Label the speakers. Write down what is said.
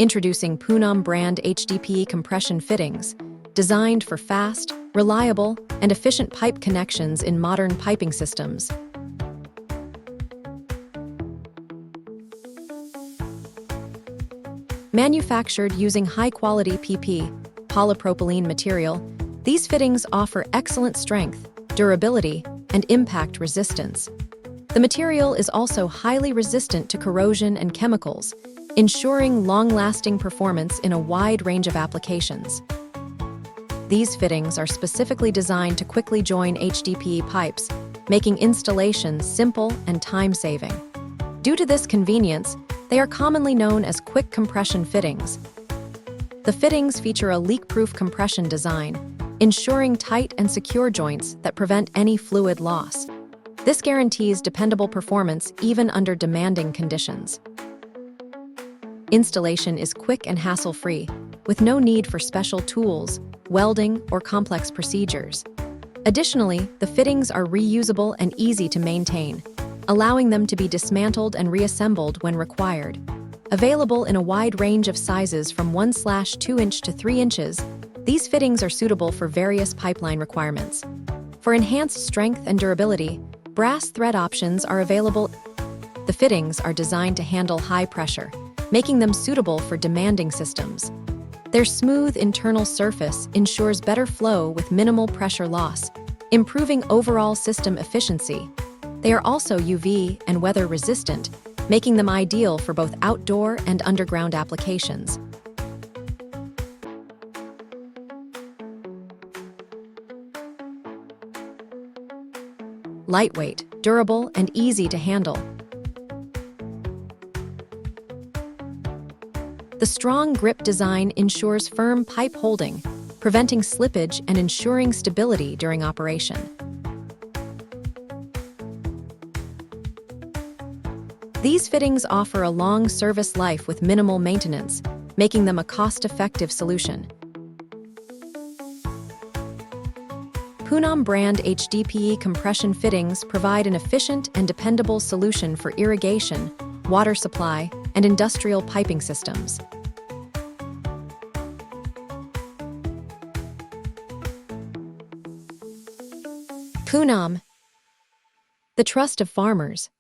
Speaker 1: Introducing Poonam brand HDPE compression fittings, designed for fast, reliable, and efficient pipe connections in modern piping systems. Manufactured using high-quality PP, polypropylene material, these fittings offer excellent strength, durability, and impact resistance. The material is also highly resistant to corrosion and chemicals, ensuring long-lasting performance in a wide range of applications. These fittings are specifically designed to quickly join HDPE pipes, making installation simple and time-saving. Due to this convenience, they are commonly known as quick compression fittings. The fittings feature a leak-proof compression design, ensuring tight and secure joints that prevent any fluid loss. This guarantees dependable performance even under demanding conditions. Installation is quick and hassle-free, with no need for special tools, welding, or complex procedures. Additionally, the fittings are reusable and easy to maintain, allowing them to be dismantled and reassembled when required. Available in a wide range of sizes from 1/2 inch to 3 inches, these fittings are suitable for various pipeline requirements. For enhanced strength and durability, brass thread options are available. The fittings are designed to handle high pressure, making them suitable for demanding systems. Their smooth internal surface ensures better flow with minimal pressure loss, improving overall system efficiency. They are also UV and weather resistant, making them ideal for both outdoor and underground applications. Lightweight, durable, and easy to handle. The strong grip design ensures firm pipe holding, preventing slippage and ensuring stability during operation. These fittings offer a long service life with minimal maintenance, making them a cost-effective solution. Poonam brand HDPE compression fittings provide an efficient and dependable solution for irrigation, water supply, and industrial piping systems. Poonam, the trust of farmers.